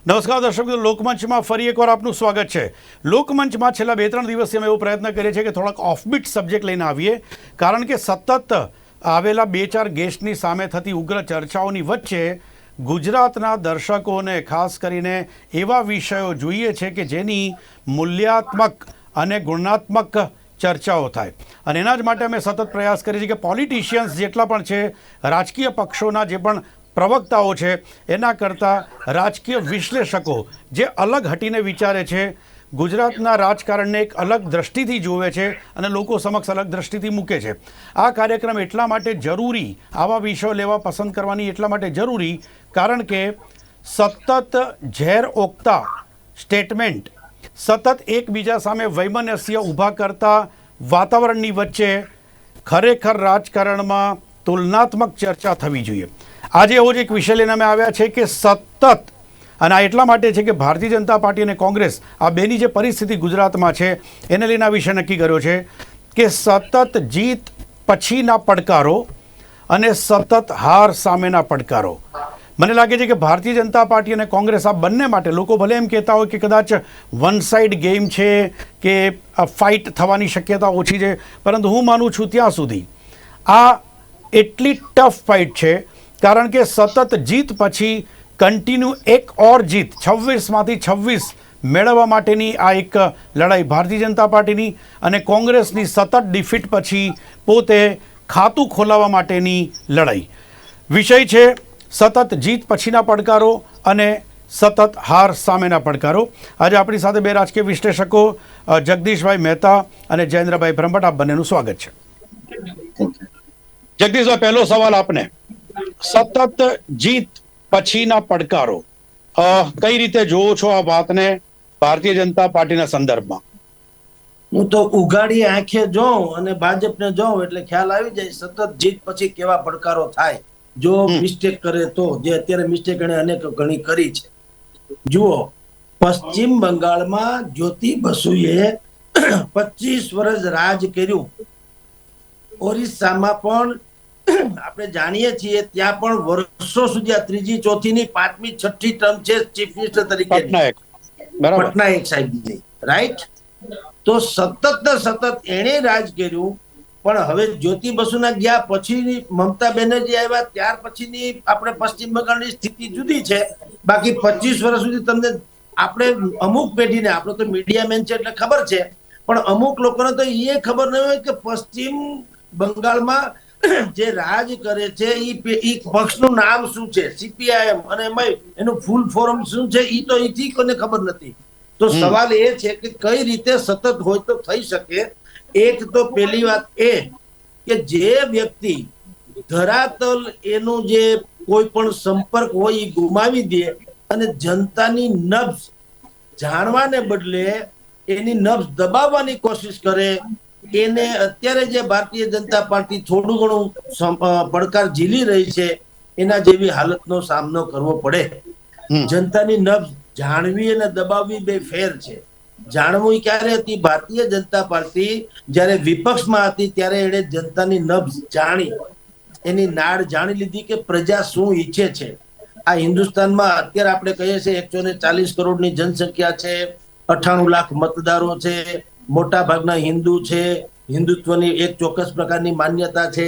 નમસ્કાર દર્શક મિત્રો, લોકમંચમાં ફરી એકવાર આપનું સ્વાગત છે. લોકમંચમાં છેલ્લા 2-3 દિવસથી અમે એવો પ્રયત્ન કરીએ છીએ કે થોડાક ઓફબીટ સબ્જેક્ટ લઈને આવીએ, કારણ કે સતત આવેલા 2-4 ગેસ્ટની સામે થતી ઉગ્ર ચર્ચાઓની વચ્ચે ગુજરાતના દર્શકોને ખાસ કરીને એવા વિષયો જોઈએ છે કે જેની મૂલ્યાત્મક અને ગુણાત્મક ચર્ચાઓ થાય, અને એના જ માટે અમે સતત પ્રયાસ કરીએ છીએ કે પોલિટિશિયન્સ જેટલા પણ છે, રાજકીય પક્ષોના જે પણ પ્રવક્તાઓ છે, એના કરતાં રાજકીય વિશ્લેષકો જે અલગ હટીને વિચારે છે, ગુજરાતના રાજકારણને એક અલગ દ્રષ્ટિથી જુએ છે અને લોકો સમક્ષ અલગ દ્રષ્ટિથી મૂકે છે. આ કાર્યક્રમ એટલા માટે જરૂરી, આવા વિષયો લેવા પસંદ કરવાની એટલા માટે જરૂરી કારણ કે સતત ઝેર ઓકતા સ્ટેટમેન્ટ, સતત એકબીજા સામે વૈમનસ્ય ઊભા કરતા વાતાવરણની વચ્ચે ખરેખર રાજકારણમાં તુલનાત્મક ચર્ચા થવી જોઈએ. આજે એવો જ એક વિષય લઈને અમે આવ્યા છે કે સતત, અને આ એટલા માટે છે કે ભારતીય જનતા પાર્ટી અને કોંગ્રેસ આ બેની જે પરિસ્થિતિ ગુજરાતમાં છે એને લઈને આ વિષય નક્કી કર્યો છે કે સતત જીત પછીના પડકારો અને સતત હાર સામેના પડકારો. મને લાગે છે કે ભારતીય જનતા પાર્ટી અને કોંગ્રેસ આ બંને માટે, લોકો ભલે એમ કહેતા હોય કે કદાચ વન સાઇડ ગેમ છે કે ફાઇટ થવાની શક્યતા ઓછી છે, પરંતુ હું માનું છું ત્યાં સુધી આ એટલી ટફ ફાઇટ છે કારણ કે સતત જીત પછી કન્ટિન્યુ એક ઓર જીત 26માંથી 26 મેળવવા માટેની આ એક લડાઈ ભારતીય જનતા પાર્ટીની, અને કોંગ્રેસની સતત ડિફીટ પછી પોતે ખાતું ખોલાવવા માટેની લડાઈ. વિષય છે સતત જીત પછીના પડકારો અને સતત હાર સામેના પડકારો. આજે આપણી સાથે બે રાજકીય વિશ્લેષકો જગદીશભાઈ મહેતા અને જયેન્દ્રભાઈ બ્રહ્મભટ્ટ, આપ બંનેનું સ્વાગત છે. જગદીશભાઈ, પહેલો સવાલ આપને. સતત જીત પછીના પડકારો, કઈ રીતે જોવો છો આ વાતને ભારતીય જનતા પાર્ટીના સંદર્ભમાં? હું તો ઉઘાડી આંખે જોઉં અને ભાજપને જોઉં એટલે ખ્યાલ આવી જાય સતત જીત પછી કેવા પડકારો થાય જો મિસ્ટેક કરે તો. જે અત્યારે મિસ્ટેક એને અનેક ઘણી કરી છે. જુઓ, પશ્ચિમ બંગાળમાં જ્યોતિ બસુએ 25 વર્ષ રાજ કર્યું. ઓરિસ્સામાં પણ આપણે જાણીએ છીએ ત્યાં પણ વર્ષો સુધી આ ત્રીજી, ચોથી ની, પાંચમી, છઠ્ઠી ટર્મ છે ચીફ મિનિસ્ટર તરીકે પટનાયક સાહેબની, રાઈટ? તો સતત એણે રાજ કર્યું. પણ હવે જ્યોતિ બસુના ગયા પછી મમતા બેનર્જી આવ્યા ત્યાર પછીની આપણે પશ્ચિમ બંગાળની સ્થિતિ જુદી છે. બાકી 25 વર્ષ સુધી તમને આપણે અમુક પેઢીને, આપણે તો મીડિયા મેન છે એટલે ખબર છે, પણ અમુક લોકોને તો એ ખબર નહીં હોય કે પશ્ચિમ બંગાળમાં જે રાજ કરે છે એ પક્ષનું નામ શું છે, સીપીઆઈએમ, અને એમાં એનું ફૂલ ફોર્મ શું છે એ તો એથી કોઈને ખબર નથી. તો સવાલ એ છે કે કઈ રીતે સતત હોય તો થઈ શકે. એક તો પહેલી વાત એ કે જે વ્યક્તિ ધરાતલ એનું જે કોઈ પણ સંપર્ક હોય એ ગુમાવી દે અને જનતાની નબ્જ જાણવાને બદલે એની નબ્જ દબાવવાની કોશિશ કરે, એને અત્યારે જે ભારતીય જનતા પાર્ટી થોડું ઘણું પડકાર ઝીલી રહી છે એના જેવી હાલતનો સામનો કરવો પડે. જનતાની નબ્જ જાણવી અને દબાવવી બે ફેર છે. જાણવું ક્યારે હતી? ભારતીય જનતા પાર્ટી જ્યારે વિપક્ષમાં હતી ત્યારે એને જનતાની નબ્જ જાણી, એની નાડ જાણી લીધી કે પ્રજા શું ઈચ્છે છે. આ હિન્દુસ્તાનમાં અત્યારે આપણે કહીએ છીએ 140 કરોડની જનસંખ્યા છે, 98 લાખ મતદારો છે, મોટા ભાગના હિન્દુ છે, હિન્દુત્વની એક ચોક્કસ પ્રકારની માન્યતા છે,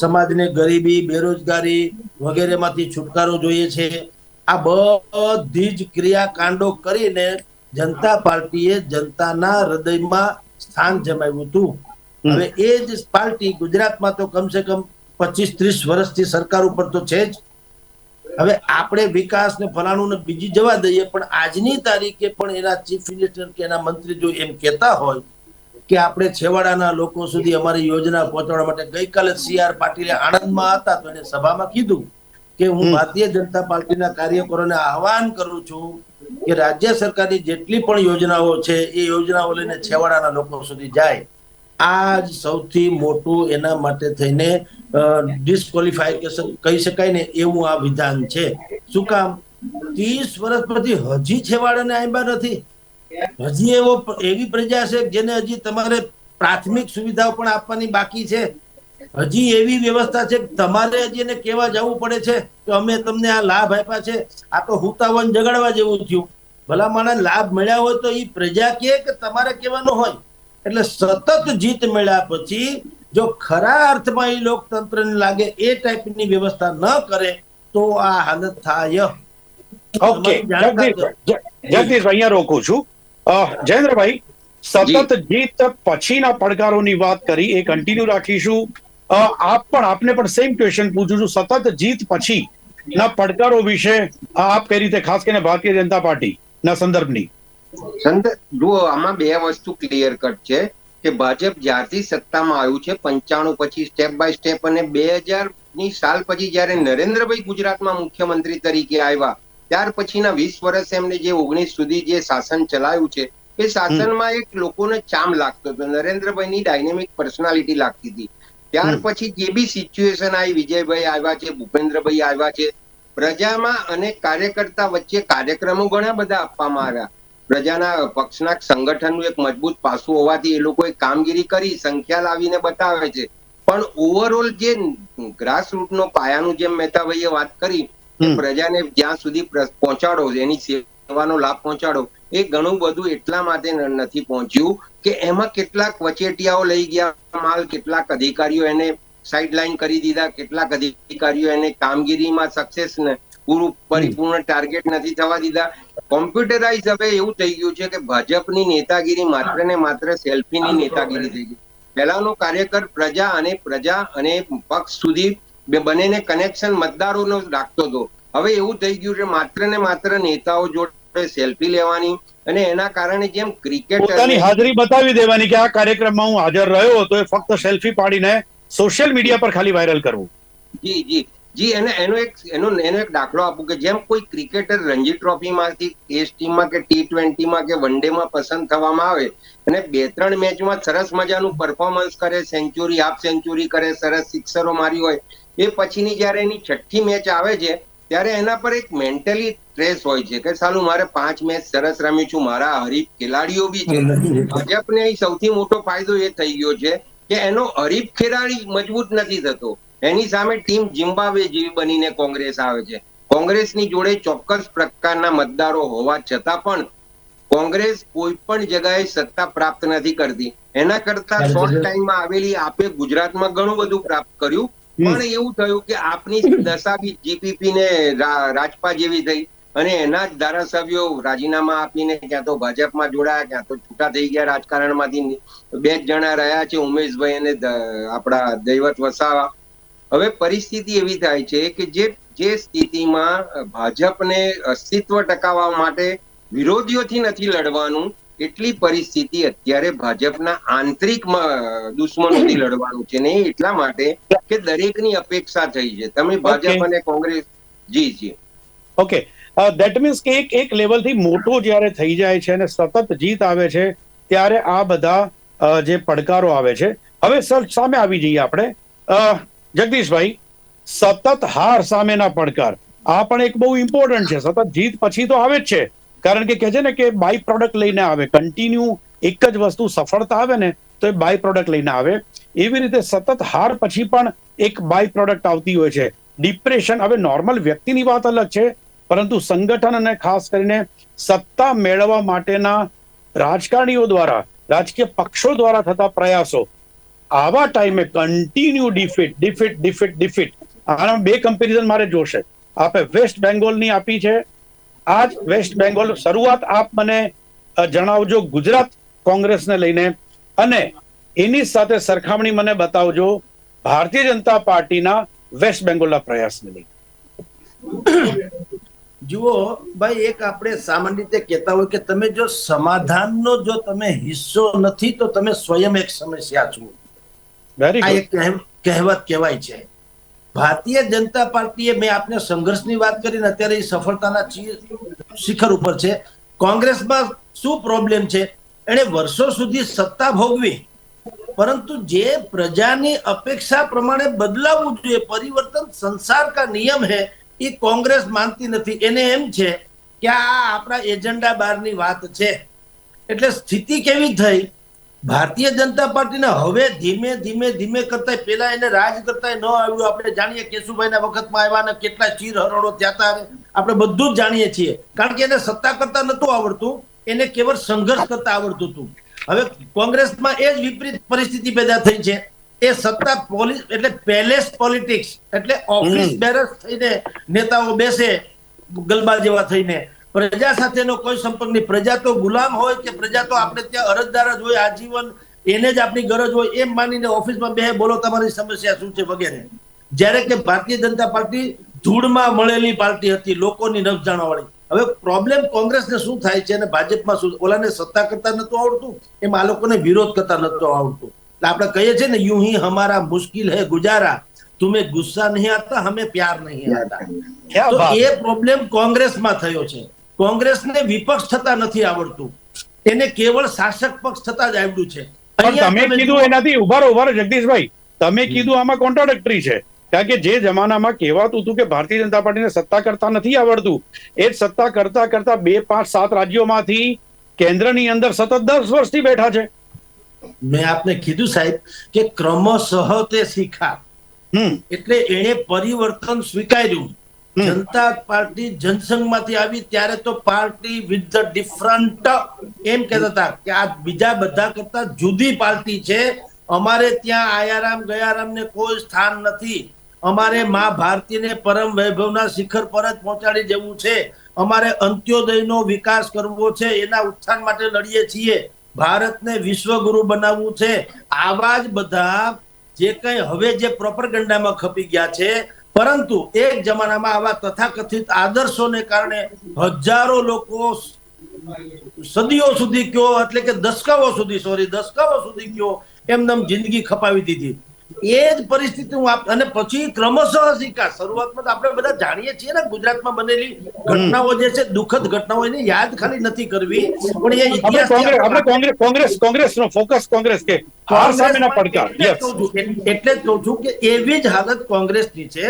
સમાજને ગરીબી, બેરોજગારી વગેરેમાંથી છુટકારો જોઈએ છે. આ બધી જ ક્રિયાકાંડો કરીને જનતા પાર્ટીએ જનતાના હૃદયમાં સ્થાન જમાવ્યું હતું. હવે એ જ પાર્ટી ગુજરાતમાં તો કમસે કમ 25-30 વર્ષથી સરકાર ઉપર તો છે જ. હવે આપણે વિકાસ ને ફલાણું ને બીજી જવા દઈએ, પણ આજની તારીખે પણ એના ચીફ મિનિસ્ટર કે એના મંત્રી જો એમ કહેતા હોય કે આપણે છેવાડાના લોકો સુધી અમારી યોજના પહોંચાડવા માટે, ગઈકાલે CR પાટીલે આણંદમાં હતા તો એને સભામાં કીધું કે હું ભારતીય જનતા પાર્ટીના કાર્યકરોને આહવાન કરું છું કે રાજ્ય સરકારની જેટલી પણ યોજનાઓ છે એ યોજનાઓ લઈને છેવાડાના લોકો સુધી જાય. આ જ સૌથી મોટું એના માટે થઈને ડિસ્ક્વોલિફિકેશન કહી શકાય ને એવું આ વિધાન છે. શું કામ? 30 વર્ષ પછી હજી છેવાડાને આવ્યા નથી. હજી એવી પ્રજા છે જેને હજી તમારે પ્રાથમિક સુવિધાઓ પણ આપવાની બાકી છે. હજી એવી વ્યવસ્થા છે કે તમારે હજી એને કહેવા જવું પડે છે કે અમે તમને આ લાભ આપ્યા છે. આ તો હુતાવન જગાડવા જેવું થયું. ભલામણ લાભ મળ્યા હોય તો એ પ્રજા કે તમારે કહેવાનું હોય. એટલે સતત જીત મળ્યા પછી જો ખરા અર્થમાં એ લોકતંત્રને લાગે એ ટાઈપની વ્યવસ્થા ન કરે તો આ હાલત થાય. ઓકે, જગદીશ અહીંયા રોકું છું. જયેન્દ્રભાઈ, સતત જીત પછીના પડકારોની વાત કરી, એ કન્ટિન્યુ રાખીશું. આપને પણ સેમ ક્વેશ્ચન પૂછું છું. સતત જીત પછી ના પડકારો વિશે આપ કઈ રીતે, ખાસ કરીને ભારતીય જનતા પાર્ટી ના સંદર્ભની? જુઓ, આમાં બે વસ્તુ ક્લિયર કટ છે કે ભાજપ જ્યારથી સત્તામાં આવ્યું છે 95 પછી સ્ટેપ બાય સ્ટેપ, અને 2000 સાલ પછી જયારે નરેન્દ્રભાઈ ગુજરાતમાં મુખ્યમંત્રી તરીકે આવ્યા ત્યાર પછીના 20 વર્ષ એમને જે 19 સુધી જે શાસન ચલાવ્યું છે એ શાસનમાં એક લોકોને ચામ લાગતો હતો, નરેન્દ્રભાઈની ડાયનેમિક પર્સનાલિટી લાગતી હતી. ત્યાર પછી જે બી સિચ્યુએશન આવી, વિજયભાઈ આવ્યા છે, ભૂપેન્દ્રભાઈ આવ્યા છે, પ્રજામાં અને કાર્યકર્તા વચ્ચે કાર્યક્રમો ઘણા બધા આપવામાં આવ્યા. પ્રજાના પક્ષના સંગઠનનું એક મજબૂત પાસું હોવાથી એ લોકોએ કામગીરી કરી, સંખ્યા લાવીને બતાવે છે. પણ ઓવરઓલ જે ગ્રાસરૂટનો પાયાનું, જેમ મહેતાભાઈએ વાત કરી કે પ્રજાને જ્યાં સુધી પહોંચાડો, એની સેવાનો લાભ પહોંચાડો, એ ઘણું બધું એટલા માટે નથી પહોંચ્યું કે એમાં કેટલાક વચેટિયાઓ લઈ ગયા માલ, કેટલાક અધિકારીઓ એને સાઇડલાઇન કરી દીધા, કેટલાક અધિકારીઓ એને કામગીરીમાં સક્સેસ ને પરિપૂર્ણ ટાર્ગેટ નથી થવા દીધા. કોમ્પ્યુટરાઇઝ હવે એવું થઈ ગયું છે કે ભાજપની નેતાગીરી માત્ર ને માત્ર સેલ્ફીની નેતાગીરી થઈ ગઈ. પહેલાનો કાર્યકર પ્રજા અને પક્ષ સુધી બંનેને કનેક્શન મતદારોનો રાખતો હતો. હવે એવું થઈ ગયું છે માત્ર ને માત્ર નેતાઓ જોડે સેલ્ફી લેવાની, અને એના કારણે જેમ ક્રિકેટ પોતાની હાજરી બતાવી દેવાની કે આ કાર્યક્રમમાં હું હાજર રહ્યો હતો, એ ફક્ત સેલ્ફી પાડીને સોશિયલ મીડિયા પર ખાલી વાયરલ કરવું. જી અને એનો એક દાખલો આપું કે જેમ કોઈ ક્રિકેટર રણજી ટ્રોફીમાંથી ટેસ્ટ ટીમમાં કે T20માં કે વન ડેમાં પસંદ થવામાં આવે અને 2-3 મેચમાં સરસ મજાનું પરફોર્મન્સ કરે, સેન્ચુરી, હાફ સેન્ચુરી કરે, સરસ સિક્સરો મારી હોય, એ પછીની જયારે એની 6ઠ્ઠી મેચ આવે છે ત્યારે એના પર એક મેન્ટલી સ્ટ્રેસ હોય છે કે સાલું મારે 5 મેચ સરસ રમી છું, મારા હરીફ ખેલાડીઓ બી છે. ભાજપને સૌથી મોટો ફાયદો એ થઈ ગયો છે કે એનો હરીફ ખેલાડી મજબૂત નથી થતો, એની સામે ટીમ ઝિમ્બાબ્વે જેવી બનીને કોંગ્રેસ આવે છે. કોંગ્રેસની જોડે ચોક્કસ પ્રકારના મતદારો હોવા છતાં પણ કોંગ્રેસ કોઈ પણ જગ્યાએ સત્તા પ્રાપ્ત નથી કરતી. એના કરતા શોર્ટ ટાઈમમાં આવેલી આપે ગુજરાતમાં ઘણું બધું પ્રાપ્ત કર્યું, પણ એવું થયું કે આપની દશા બી જીપીપી ને રાજપા જેવી થઈ, અને એના જ ધારાસભ્યો રાજીનામા આપીને ક્યાં તો ભાજપમાં જોડાયા, ક્યાં તો છૂટા થઈ ગયા રાજકારણમાંથી. 2 જણા રહ્યા છે, ઉમેશભાઈ અને આપણા દૈવત વસાવા. હવે પરિસ્થિતિ એવી થાય છે કે જે સ્થિતિમાં ભાજપને અસ્તિત્વ ટકાવવા માટે વિરોધીઓથી નથી લડવાનું, એટલી પરિસ્થિતિ અત્યારે ભાજપના આંતરિક દુશ્મનોથી લડવાનું છે, ને એટલા માટે કે દરેકની અપેક્ષા થઈ છે. તમે ભાજપ અને કોંગ્રેસ જી ઓકે, ધેટ મીન્સ કે એક લેવલથી મોટો જ્યારે થઈ જાય છે અને સતત જીત આવે છે ત્યારે આ બધા જે પડકારો આવે છે. હવે સર સામે આવી જઈએ આપણે. જગદીશભાઈ, સતત હાર સામેના પડકાર આ પણ એક બહુ ઇમ્પોર્ટન્ટ છે. સતત જીત પછી તો આવે જ છે, કારણ કે કહે છે ને કે બાય પ્રોડક્ટ લઈને આવે. કન્ટિન્યુ એક જ વસ્તુ સફળતા આવે ને તો એ બાય પ્રોડક્ટ લઈને આવે. એવી રીતે સતત હાર પછી પણ એક બાય પ્રોડક્ટ આવતી હોય છે, ડિપ્રેશન. હવે નોર્મલ વ્યક્તિની વાત અલગ છે, પરંતુ સંગઠન અને ખાસ કરીને સત્તા મેળવવા માટેના રાજકારણીઓ દ્વારા, રાજકીય પક્ષો દ્વારા થતા પ્રયાસો, આવા ટાઈમે કન્ટિન્યુ ડિફીટ. આના 2 કમ્પેરિઝન મારે જોશે. આપે વેસ્ટ બેંગોલની આપી છે. આજ વેસ્ટ બેંગોલ શરૂઆત આપ મને જણાવજો ગુજરાત કોંગ્રેસને લઈને, અને એની સાથે સરખામણી મને બતાવજો ભારતીય જનતા પાર્ટીના વેસ્ટ બેંગોલના પ્રયાસને લઈને. જુઓ ભાઈ, એક આપણે સામાન્ય રીતે કહેતા હોય કે તમે જો સમાધાનનો જો તમે હિસ્સો નથી તો તમે સ્વયં એક સમસ્યા છો. આ એક કહેવત કહેવાય છે. ભારતીય જનતા પાર્ટીએ, મેં આપને સંઘર્ષની વાત કરીને અત્યારે સફળતાના શિખર ઉપર છે. કોંગ્રેસમાં શું પ્રોબ્લેમ છે? એને વર્ષો સુધી સત્તા ભોગવી, પરંતુ જે પ્રજાની અપેક્ષા પ્રમાણે બદલાવવું જોઈએ, પરિવર્તન સંસાર કા નિયમ હે, એ કોંગ્રેસ માનતી નથી. એને એમ છે કે આ આપણા એજન્ડા બહારની વાત છે. એટલે સ્થિતિ કેવી થઈ? ભારતીય જનતા પાર્ટીને હવે ધીમે ધીમે ધીમે કરતા પેલા એને રાજ કરતા ન આવ્યું. આપણે જાણીએ કેશુભાઈના વખતમાં આવ્યા ને કેટલા ચીર હરોળો થયા હતા, આપણે બધું જ જાણીએ છીએ. કારણ કે એને સત્તા કરતા નતું આવડતું, એને કેવળ સંઘર્ષ કરતા આવડતું હતું. હવે કોંગ્રેસમાં એ જ વિપરીત પરિસ્થિતિ પેદા થઈ છે. એ સત્તા એટલે પેલેસ પોલિટિક્સ, એટલે ઓફિસ બેરર્સ થઈને નેતાઓ બેસે ગલબા જેવા થઈને, પ્રજા સાથેનો કોઈ સંપર્ક નહીં. પ્રજા તો ગુલામ હોય કે પ્રજા તો આપણે ત્યાં અરજદાર જ હોય આજીવન, એને જ આપણી ગરજ હોય એમ માનીને ઓફિસમાં બે બોલો તમારી સમસ્યા શું છે વગેરે. જ્યારે કે ભારતીય જનતા પાર્ટી ધૂળમાં મળેલી પાર્ટી હતી, લોકોની નખ જાણવાવાળી. હવે પ્રોબ્લેમ કોંગ્રેસને શું થાય છે અને ભાજપમાં શું, ઓલાને સત્તા કરતા નતું આવડતું, એમ આ લોકોને વિરોધ કરતા નતું આવડતું. એટલે આપણે કહીએ છીએ ને, યુ હી હમારા મુશ્કિલ હે ગુજારા, तुम्हें गुस्सा नहीं आता, हमें प्यार नहीं आता. તો એ પ્રોબ્લેમ કોંગ્રેસમાં થયો છે. કોંગ્રેસને વિપક્ષ થતા નથી આવડતું, એને કેવળ શાસક પક્ષ થતા જ આવડ્યું છે. તમે કીધું એનાથી ઉભારો જગદીશભાઈ, તમે કીધું આમાં કોન્ટ્રાડિક્ટરી છે. કારણ કે જે જમાનામાં કહેવાતું હતું કે ભારતીય જનતા પાર્ટીને સત્તા કરતા નથી આવડતું, એ જ સત્તા કરતા કરતા 2, 5, 7 રાજ્યોમાંથી કેન્દ્રની અંદર સતત 10 વર્ષથી બેઠા છે. મેં આપને કીધું સાહેબ કે ક્રમશઃ તે શીખા, એટલે એને પરિવર્તન સ્વીકાર્યું. જનતા પાર્ટી જનસંઘમાંથી આવી ત્યારે તો પાર્ટી વિથ ધ ડિફરન્ટ એમ કહેતા હતા કે આ બીજા બધા કરતા જુદી પાર્ટી છે, અમારે ત્યાં આયારામ ગયારામ ને કોઈ સ્થાન નથી, અમારે માં ભારતીને પરમ વૈભવના શિખર પર જ પહોંચાડી જવું છે, અમારે અંત્યોદયનો વિકાસ કરવો છે, એના ઉત્થાન માટે લડીએ છીએ, ભારતને વિશ્વગુરુ બનાવવું છે. આવા જ બધા જે કઈ હવે જે પ્રોપેગેન્ડામાં ખપી ગયા છે. પરંતુ એક જમાનામાં આવા તથાકથિત આદર્શોને કારણે હજારો લોકો સદીઓ સુધી કયો, એટલે કે દશકાઓ સુધી કયો એમને જિંદગી ખપાવી દીધી. એ જ પરિસ્થિતિ અને પછી ક્રમશઃ શીખા. શરૂઆતમાં તો આપણે બધા જાણીએ છીએ ને, ગુજરાતમાં બનેલી ઘટનાઓ જે છે, દુઃખદ કહું છું કે એવી જ હાલત કોંગ્રેસની છે.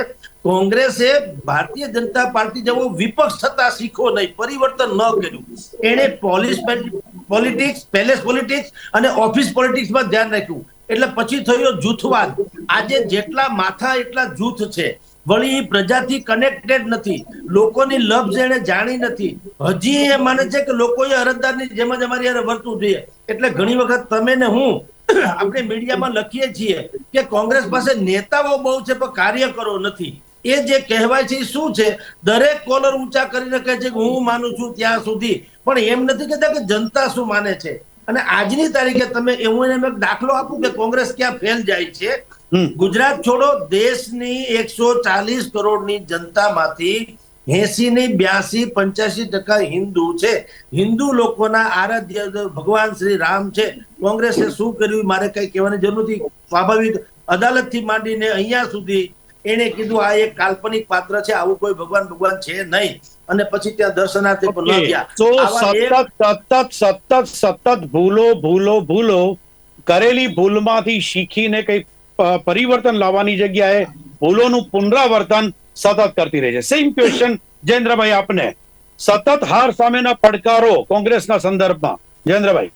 કોંગ્રેસે ભારતીય જનતા પાર્ટી જેવો વિપક્ષ થતા શીખો નહીં, પરિવર્તન ન કર્યું. એને પોલિટિક્સ, પેલેસ પોલિટિક્સ અને ઓફિસ પોલિટિક્સમાં ધ્યાન રાખ્યું. એટલે પછી થયો જૂથવાદ. આજે જેટલા માથા એટલા જૂથ છે, વળી પ્રજાથી કનેક્ટેડ નથી, લોકોની લફ્ઝ એને જાણી નથી. હજી એ માને છે કે લોકોએ અરજદારની જેમ જ અમારી યારે વર્તવું જોઈએ. એટલે ઘણી વખત તમે ને હું આપણે મીડિયામાં લખીએ છીએ કે કોંગ્રેસ પાસે નેતાઓ બહુ છે પણ કાર્યકરો નથી. એ જે કહેવાય છે શું છે, દરેક કોલર ઊંચા કરીને કહે છે કે હું માનું છું ત્યાં સુધી, પણ એમ નથી કહેતા કે જનતા શું માને છે. અને આજની તારીખે તમે એવું એક દાખલો આપું કે કોંગ્રેસ ક્યાં ફેલ જાય છે. ગુજરાત છોડો, દેશની 140 કરોડની જનતામાંથી 80-82-85% હિન્દુ છે. હિન્દુ લોકોના આરાધ્ય ભગવાન શ્રી રામ છે. કોંગ્રેસે શું કર્યું મારે કઈ કહેવાની જરૂર નથી. સ્વાભાવિક અદાલતથી માંડીને અહીંયા સુધી એને કીધું આ એક કાલ્પનિક પાત્ર છે, આવું કોઈ ભગવાન છે નહીં. અને પછી ત્યાં દર્શનાર્થે પણ ન ગયા. તો સતત ભૂલો કરેલી ભૂલમાંથી શીખીને કઈ પરિવર્તન લાવવાની જગ્યાએ ભૂલોનું પુનરાવર્તન સતત કરતી રહે છે. સેમ ક્વેશ્ચન જયેન્દ્રભાઈ આપને, સતત હાર સામેના પડકારો કોંગ્રેસના સંદર્ભમાં. જયેન્દ્રભાઈ,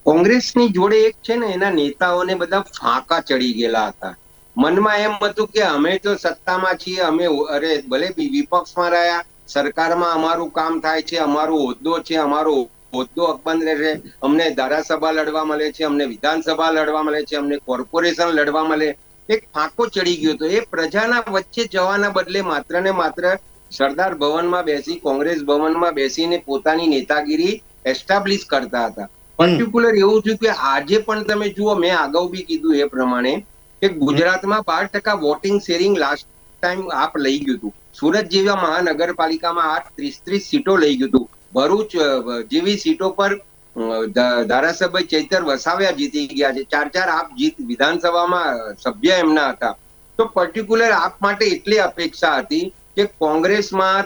કોંગ્રેસની જોડે એક છે ને, એના નેતાઓને બધા ફાંકા ચડી ગયેલા હતા. મનમાં એમ હતું કે અમે તો સત્તામાં છીએ, અમે ભલે વિપક્ષમાં રહ્યા, સરકારમાં અમારું કામ થાય છે, અમારો હોદ્દો છે, અમારો હોદ્દો અકબંધ રહેશે, અમને ધારાસભા લડવા મળે છે, અમને વિધાનસભા લડવા મળે છે, અમને કોર્પોરેશન લડવા મળે. એક ફાંકો ચડી ગયો હતો. એ પ્રજાના વચ્ચે જવાના બદલે માત્ર ને માત્ર સરદાર ભવનમાં બેસી, કોંગ્રેસ ભવનમાં બેસીને પોતાની નેતાગીરી એસ્ટાબ્લિશ કરતા હતા. પર્ટિક્યુલર એવું થયું કે આજે પણ તમે જુઓ, મેં અગાઉ બી કીધું એ પ્રમાણે કે ગુજરાતમાં 12% વોટિંગ શેરિંગ લાસ્ટ ટાઈમ આપ લઈ ગયું હતું. સુરત જેવા મહાનગરપાલિકામાં 30 સીટો લઈ ગયું હતું. ભરૂચ જેવી સીટો પર ધારાસભ્ય ચૈતર વસાવ્યા જીતી ગયા છે. 4 આપ વિધાનસભામાં સભ્ય એમના હતા. તો પર્ટિક્યુલર આપ માટે એટલી અપેક્ષા હતી કે કોંગ્રેસમાં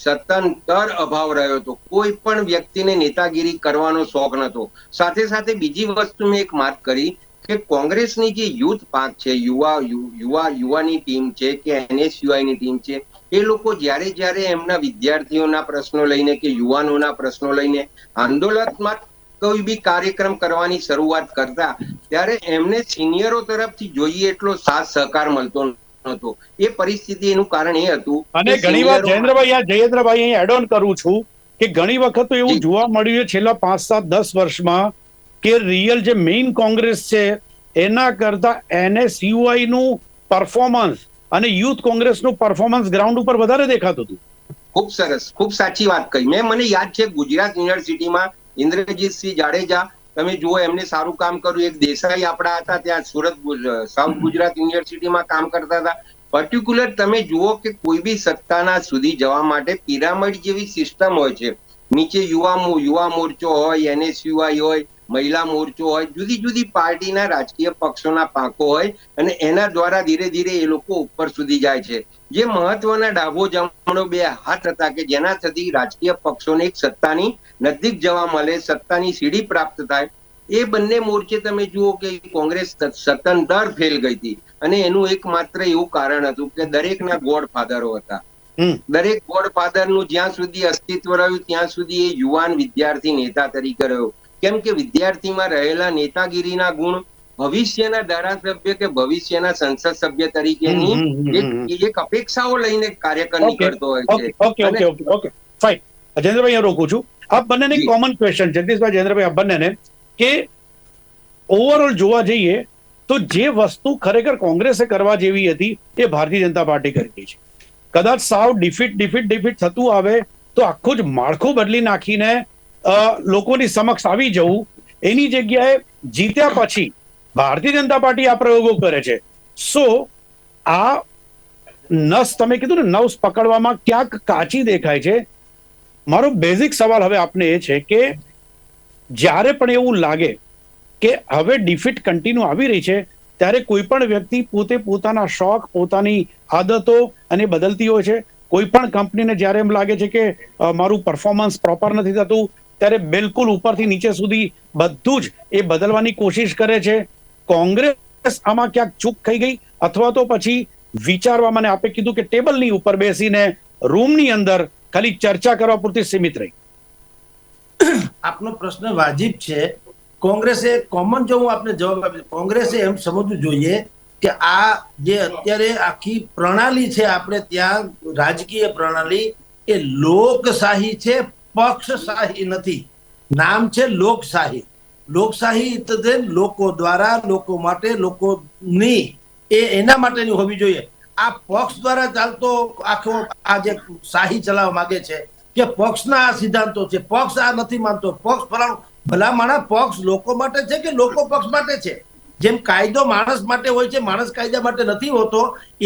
સતંતર અભાવ રહ્યો હતો. કોઈ પણ વ્યક્તિને નેતાગીરી કરવાનો શોખ નતો. સાથે સાથે બીજી વસ્તુ મેં એક માર્ક કરી કે કોંગ્રેસની જે યુથ પાંખ છે, યુવાની ટીમ છે કે NSUIની ટીમ છે, એ લોકો જ્યારે એમના વિદ્યાર્થીઓના પ્રશ્નો લઈને કે યુવાનોના પ્રશ્નો લઈને આંદોલનમાં કોઈ બી કાર્યક્રમ કરવાની શરૂઆત કરતા ત્યારે એમને સિનિયરો તરફથી જોઈએ એટલો સાથ સહકાર મળતો નહોતો. એ પરિસ્થિતિ એનું કારણ એ હતું. અને ઘણીવાર જયેન્દ્રભાઈ અહીં એડ ઓન કરું છું કે ઘણી વખત તો એવું જોવા મળ્યું છે છેલ્લા 5, 7, 10 વર્ષમાં કે રિયલ જે મેઇન કોંગ્રેસ છે એના કરતા NSUI નું પરફોર્મન્સ અને યુથ કોંગ્રેસનું પરફોર્મન્સ ગ્રાઉન્ડ ઉપર વધારે દેખાતું હતું. ખૂબ સરસ, ખૂબ સાચી વાત કહી. મને યાદ છે ગુજરાત યુનિવર્સિટીમાં ઇન્દ્રજીતસિંહ જાડેજા, તમે જુઓ એમને સારું કામ કર્યું. એક દેસાઈ આપણા હતા ત્યાં સુરત સાઉથ ગુજરાત યુનિવર્સિટીમાં કામ કરતા હતા. પર્ટિક્યુલર તમે જુઓ કે કોઈ બી સત્તાના સુધી જવા માટે પિરામિડ જેવી સિસ્ટમ હોય છે. નીચે યુવા મોરચો હોય, NSUI હોય, મહિલા મોરચો હોય, જુદી જુદી પાર્ટીના રાજકીય પક્ષોના પાંખો હોય અને એના દ્વારા ધીરે ધીરે એ લોકો ઉપર સુધી જાય છે. જે મહત્વના ડાબો જમણો બે હાથ હતા કે જેના થકી રાજકીય પક્ષોને એક સત્તાની નજીક જવા મળે, સત્તાની સીડી પ્રાપ્ત થાય. એ બંને મોરચે તમે જુઓ કે કોંગ્રેસ સતંતર ફેલ ગઈ હતી અને એનું એકમાત્ર એવું કારણ હતું કે દરેકના ગોડફાધરો હતા. દરેક ગોડફાધર નું જ્યાં સુધી અસ્તિત્વ રહ્યું ત્યાં સુધી એ યુવાન વિદ્યાર્થી નેતા તરીકે રહ્યો. કેમ કે વિદ્યાર્થીમાં રહેલા નેતાગીરીના ગુણ ભવિષ્યના ધારાસભ્ય કે ભવિષ્યના સંસદ સભ્ય તરીકેની એક અપેક્ષાઓ લઈને કાર્યકર કરતો હોય છે. Okay fine. જયેન્દ્રભાઈ રોકું છું. આ બંનેને કોમન ક્વેશ્ચન, જગદીશભાઈ, જયેન્દ્રભાઈ, આ બંનેને કે ઓવરઓલ જોવા જઈએ તો જે વસ્તુ ખરેખર કોંગ્રેસે કરવા જેવી હતી એ ભારતીય જનતા પાર્ટી કરી રહી છે. કદાચ સાવ ડિફીટ થતું આવે તો આખું જ માળખું બદલી નાખીને લોકોની સમક્ષ આવી જવું, એની જગ્યાએ જીત્યા પછી ભારતીય જનતા પાર્ટી આ પ્રયોગો કરે છે. સો આ નસ, તમે કીધું ને નસ પકડવામાં ક્યાંક કાચી દેખાય છે. મારો બેઝિક સવાલ હવે આપને એ છે કે જ્યારે પણ એવું લાગે કે હવે ડિફીટ કન્ટિન્યુ આવી રહી છે ત્યારે કોઈ પણ વ્યક્તિ પોતે પોતાના શોખ, પોતાની આદતો અને બદલતી હોય છે. કોઈ પણ કંપનીને જ્યારે એમ લાગે છે કે મારું પરફોર્મન્સ પ્રોપર નથી થતું ત્યારે બિલકુલ ઉપરથી નીચે સુધી બધું જ એ બદલવાની કોશિશ કરે છે. કોંગ્રેસ આમાં ક્યાંક ચૂક થઈ ગઈ અથવા તો પછી વિચારવા, મને આપે કીધું કે ટેબલની ઉપર બેસીને રૂમની અંદર ખાલી ચર્ચા કરવા પૂરતી સીમિત રહી? આપનો પ્રશ્ન વાજિબ છે. કોંગ્રેસે કોમન, જો હું આપને જવાબ આપીશ, કોંગ્રેસે એમ સમજવું જોઈએ કે આ જે અત્યારે આખી પ્રણાલી છે આપણે ત્યાં રાજકીય પ્રણાલી એ લોકશાહી છે, પક્ષશાહી નથી. નામ છે લોકશાહી. લોકશાહી એટલે લોકો દ્વારા, લોકો માટે, લોકોની એના માટેની હોવી જોઈએ. આ પક્ષ દ્વારા ચાલતો આખો આ જે શાહી ચલાવવા માંગે છે કે પક્ષના આ સિદ્ધાંતો છે, પક્ષ આ નથી માનતો, પક્ષ ફલાણું. ભલામણા પક્ષ લોકો માટે છે કે લોકો પક્ષ માટે છે? જેમ કાયદો માણસ માટે હોય છે, માણસ કાયદા માટે નથી હોતો,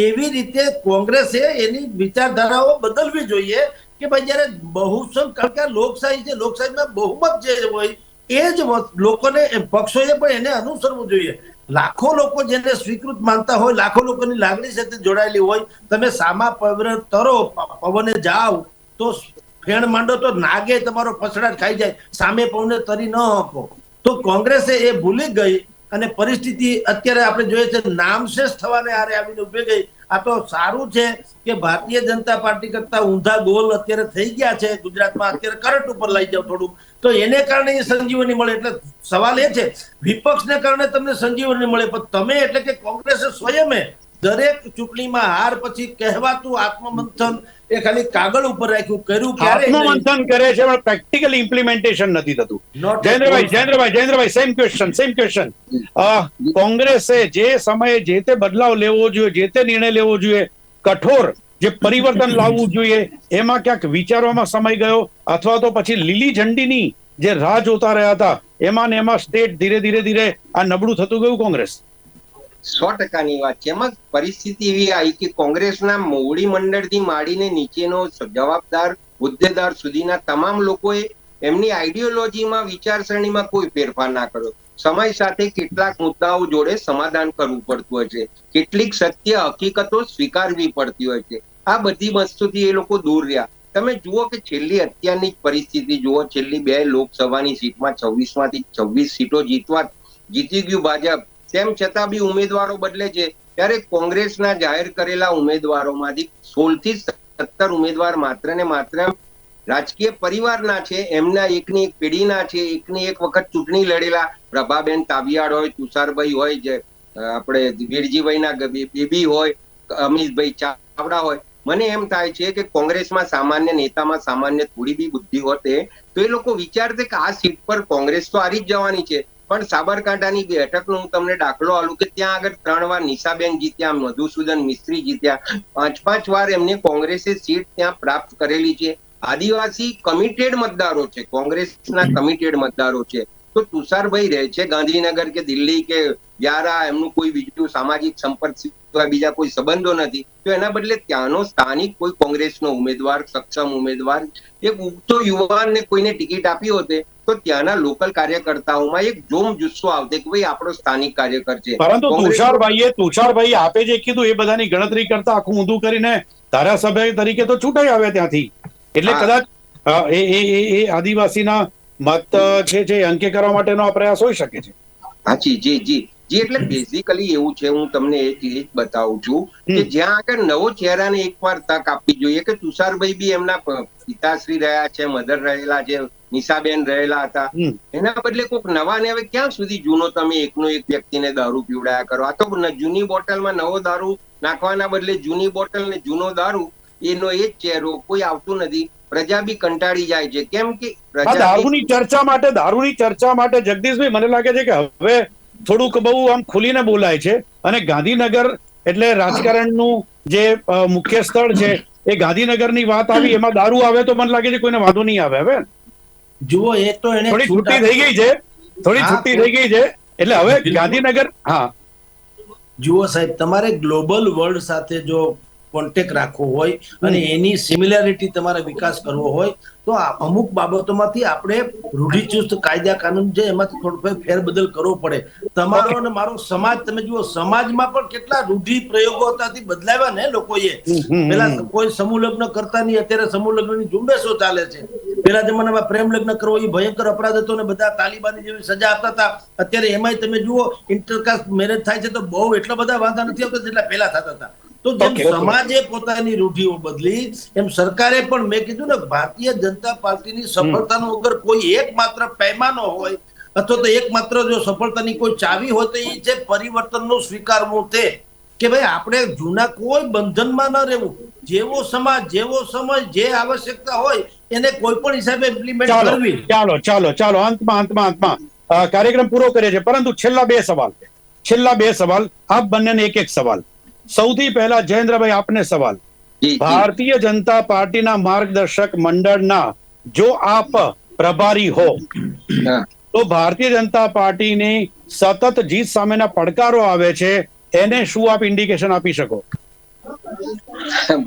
એવી રીતે કોંગ્રેસે એની વિચારધારાઓ બદલવી જોઈએ કે ભાઈ જયારે બહુસંખ્ય, કારણ કે લોકશાહી છે, લોકશાહીમાં બહુમત જે હોય એ જ લોકોને, પક્ષોએ પણ એને અનુસરવું જોઈએ. લાખો લોકો જેને સ્વીકૃત માનતા હોય, લાખો લોકોની લાગણી સાથે જોડાયેલી હોય, તમે સામા તરો, પવને જાઓ તો ફેણ માંડો તો નાગે તમારો ફસડાટ ખાઈ જાય, સામે પવને તરી ન હકો. તો કોંગ્રેસે એ ભૂલી ગઈ અને પરિસ્થિતિ અત્યારે આપણે જોઈએ છે નામશેષ થવાને આરે આવીને ઉભી ગઈ. આ તો સારું છે કે ભારતીય જનતા પાર્ટી કરતા ઊંધા ગોલ અત્યારે થઈ ગયા છે ગુજરાતમાં. અત્યારે કરંટ ઉપર લઈ જાવ થોડુંક તો એને કારણે એ સંજીવની મળે. એટલે સવાલ એ છે વિપક્ષને કારણે તમને સંજીવની મળે, પણ તમે એટલે કે કોંગ્રેસે સ્વયમે દરેક ચૂંટણીમાં હાર પછી કહેવાતું આત્મમંથન એ ખાલી કાગળ ઉપર રાખ્યું, કર્યું ક્યારે? આત્મમંથન કરે છે પણ પ્રેક્ટિકલી ઇમ્પ્લિમેન્ટેશન નથી થતું. જયેન્દ્રભાઈ સેમ ક્વેશ્ચન. કોંગ્રેસે જે સમયે જે તે બદલાવ લેવો જોઈએ, જે તે નિર્ણય લેવો જોઈએ, કઠોર જે પરિવર્તન લાવવું જોઈએ, એમાં ક્યાંક વિચારવામાં સમય ગયો અથવા તો પછી લીલી ઝંડીની જે રાહ જોતા રહ્યા હતા એમાં ને એમાં સ્ટેટ ધીરે ધીરે આ નબળું થતું ગયું કોંગ્રેસ? 100%ની વાત છે. એમાં પરિસ્થિતિ એવી આવી કે કોંગ્રેસના મોવડી મંડળથી માંડીને નીચેનો જવાબદાર હોદ્દેદાર સુધીના તમામ લોકોએ એમની આઈડિયોલોજીમાં, વિચારસરણીમાં કોઈ ફેરફાર ના કર્યો. સમય સાથે કેટલાક મુદ્દાઓ જોડે સમાધાન કરવું પડતું હોય છે, કેટલીક સત્ય હકીકતો સ્વીકારવી પડતી હોય છે. આ બધી વસ્તુથી એ લોકો દૂર રહ્યા. તમે જુઓ કે છેલ્લી અત્યારની પરિસ્થિતિ જુઓ, છેલ્લી 2 લોકસભાની સીટમાં 26 માંથી 26 સીટો જીતી ગયું ભાજપ. તેમ છતાં બી ઉમેદવારો બદલે છે. ત્યારે કોંગ્રેસના જાહેર કરેલા ઉમેદવારોમાંથી 16 થી 17 ઉમેદવાર માત્ર ને માત્ર રાજકીય પરિવારના છે, એમના એકની એક પેઢીના છે, એકની એક વખત ચૂંટણી લડેલા પ્રભાબેન તાવિયાડ હોય, તુષારભાઈ હોય, જે આપણે વીરજીભાઈના બેબી હોય, અમિતભાઈ ચાવડા હોય, મને એમ થાય છે કે કોંગ્રેસમાં સામાન્ય નેતામાં સામાન્ય થોડી બી બુદ્ધિ હોતે તો એ લોકો વિચારતે કે આ સીટ પર કોંગ્રેસ તો હારી જ જવાની છે, પણ સાબરકાંઠાની બેઠકનો હું તમને દાખલો આલું કે ત્યાં આગળ 3 વાર નિશાબેન જીત્યા, મધુસૂદન મિસ્ત્રી જીત્યા, 5 વાર એમને કોંગ્રેસે સીટ ત્યાં પ્રાપ્ત કરેલી છે. આદિવાસી કમિટેડ મતદારો છે, કોંગ્રેસના કમિટેડ મતદારો છે. તો તુષારભાઈ રહે છે ગાંધીનગર કે દિલ્હી કે વ્યારા, એમનું કોઈ બીજું સામાજિક સંપર્ક સિવાય બીજા કોઈ સંબંધો નથી, તો એના બદલે ત્યાંનો સ્થાનિક કોઈ કોંગ્રેસનો ઉમેદવાર, સક્ષમ ઉમેદવાર, એક ઉગતો યુવાનને કોઈને ટિકિટ આપી હોતે તો ત્યાંના લોકલ કાર્યકર્તાઓમાં એક જોમ જુસ્સો આવતે કે ભાઈ આપણો સ્થાનિક કાર્યકર છે. પરંતુ તુષારભાઈ આપે જે કીધું એ બધાની ગણતરી કરતા આખું ઊંધું કરીને ધારાસભ્ય તરીકે તો છૂટાઈ આવે ત્યાંથી, એટલે કદાચ એ આદિવાસીના મત છે અંકે કરવા માટેનો આ પ્રયાસ હોઈ શકે છે. હાજી, જી એટલે બેઝિકલી એવું છે, હું તમને એ જ બતાવું છું કે જ્યાં આગળ નવો ચહેરાને એકવાર તક આપવી જોઈએ, કે તુષારભાઈ બી એમના પિતાશ્રી રહ્યા છે, મધર રહેલા છે, નિશાબેન રહેલા હતા, એના બદલે કોઈક નવાને હવે ક્યાં સુધી જૂનો તમે એકનો એક વ્યક્તિને દારૂ પીવડાયા કરો? આ તો જૂની બોટલમાં નવો દારૂ નાખવાના બદલે જૂની બોટલ ને જૂનો દારૂ એનો એ જ ચહેરો કોઈ આવતું નથી. પ્રજા બી કંટાળી જાય છે. કેમ કે દારૂની ચર્ચા માટે જગદીશભાઈ મને લાગે છે કે હવે થોડુંક બહુ આમ ખુલીને બોલાય છે, અને ગાંધીનગર એટલે રાજકારણનું જે મુખ્ય સ્થળ છે એ ગાંધીનગરની વાત આવી, એમાં દારૂ આવે તો મને લાગે છે કોઈને વાંધો નહીં આવે. હવે જુઓ, એ તો એને થોડી છૂટી થઈ ગઈ છે એટલે હવે ગાંધીનગર. હા જુઓ સાહેબ, તમારે ગ્લોબલ વર્લ્ડ સાથે જો કોન્ટેક્ટ રાખવો હોય અને એની સિમિલારિટી તમારે વિકાસ કરવો હોય તો અમુક બાબતોમાંથી આપણે રૂઢિચુસ્ત કાયદા કાનૂન છે એમાંથી થોડો ફેરબદલ કરવો પડે. તમારો અને મારો સમાજ, તમે જુઓ સમાજમાં પણ કેટલા રૂઢિ પ્રયોગો હતાથી બદલાવ્યા ને લોકોએ. પેલા કોઈ સમૂહ લગ્ન કરતા નહીં, અત્યારે સમૂહ લગ્નની ઝુંબેશો ચાલે છે. પેલા જમાનામાં પ્રેમ લગ્ન કરવો એ ભયંકર અપરાધ હતો ને બધા તાલિબાની જેવી સજા આપતા હતા. અત્યારે એમાંય તમે જુઓ ઇન્ટરકાસ્ટ મેરેજ થાય છે તો બહુ એટલા બધા વાંધા નથી આવતા જેટલા પહેલા થતા હતા. તો જેમ સમાજે પોતાની રૂઢિઓ બદલી એમ સરકારે પણ, મેં કીધું ને, ભારતીય જનતા પાર્ટીની સફળતાનો વગર કોઈ એકમાત્ર પૈમાનો હોય અથવા તો એકમાત્ર જો સફળતાની કોઈ ચાવી હોય તો એ છે પરિવર્તનનું સ્વીકારવું. તે કે ભાઈ આપણે જૂના કોઈ બંધનમાં ન રહેવું, જેવો સમાજ, જેવો સમય, જે આવશ્યકતા હોય એને કોઈ પણ હિસાબે ઇમ્પ્લિમેન્ટ કરવી. ચાલો અંતમાં કાર્યક્રમ પૂરો કરીએ છીએ, પરંતુ છેલ્લા બે સવાલ આપ બંનેને એક સવાલ. સૌથી પહેલા જયેન્દ્રભાઈ, આપને સવાલ. ભારતીય જનતા પાર્ટીના માર્ગદર્શક મંડળના જો આપ પ્રભારી હો તો ભારતીય જનતા પાર્ટીની સતત જીત સામેના પડકારો આવે છે, એને શું આપ ઇન્ડિકેશન આપી શકો?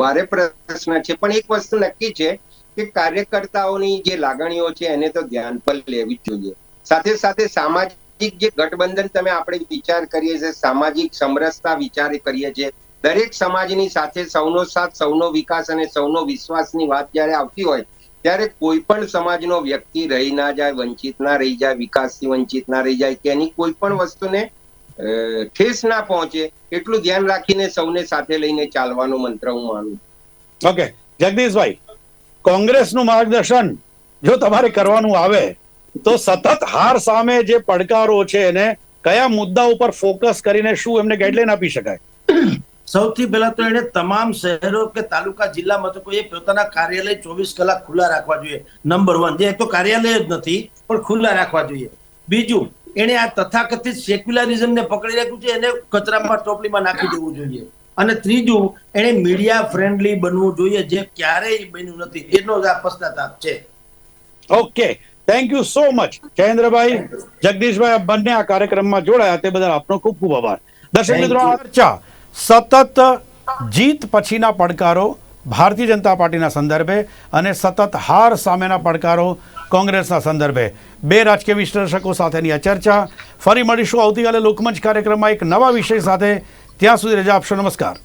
ભારે પ્રશ્ન છે, પણ એક વસ્તુ નક્કી છે કે કાર્યકર્તાઓની જે લાગણીઓ છે એને તો ધ્યાન પર લેવી જ જોઈએ. સાથે સાથે સામાજિક જે ગઠબંધન તમે આપણે વિચાર કરીએ છીએ, સામાજિક સમરસતા વિચાર કરીએ છીએ, દરેક સમાજની સાથે સૌનો સાથ, સૌનો વિકાસ અને સૌનો વિશ્વાસની વાત જયારે આવતી હોય ત્યારે કોઈ પણ સમાજનો વ્યક્તિ રહી ના જાય, વંચિત ના રહી જાય, વિકાસથી વંચિત ના રહી જાય, કે એની કોઈ પણ વસ્તુને ઠેસ ના પહોંચે, એટલું ધ્યાન રાખીને સૌને સાથે લઈને ચાલવાનો મંત્ર હું માનું. ઓકે જગદીશભાઈ, કોંગ્રેસનું માર્ગદર્શન જો તમારે કરવાનું આવે તો સતત હાર સામે જે પડકારો છે એને કયા મુદ્દા ઉપર ફોકસ કરીને શું એમને ગાઈડલાઈન આપી શકાય? સૌથી પહેલા તો એને તમામ શહેરો કે તાલુકા, જિલ્લા મથકોએ પોતાના કાર્યાલય 24 કલાક ખુલ્લા રાખવા જોઈએ. નંબર 1, જે તો કાર્યાલય જ નથી પણ ખુલ્લા રાખવા જોઈએ. બીજું, એને આ તથાકથિત સેક્યુલરિઝમને પકડી રાખ્યું છે, એને કચરામાં ટોપલીમાં નાખી દેવું જોઈએ. અને ત્રીજું, એને મીડિયા ફ્રેન્ડલી બનવું જોઈએ, જે ક્યારેય બન્યું નથી. એનો જ આ પશ્ચાતાપ છે. Okay, thank you so much Jayendrabhai, Jagdishbhai, બંને આ કાર્યક્રમમાં જોડાયા તે બદલ આપનો ખૂબ ખૂબ આભાર. દર્શક મિત્રો, ચર્ચા સતત જીત પછીના પડકારો ભારતીય જનતા પાર્ટીના સંદર્ભે અને સતત હાર સામેના પડકારો કોંગ્રેસના સંદર્ભે, બે રાજકીય વિશ્લેષકો સાથેની આ ચર્ચા. ફરી મળીશું આવતીકાલે લોકમંચ કાર્યક્રમમાં એક નવા વિષય સાથે. ત્યાં સુધી રજા આપશો. નમસ્કાર.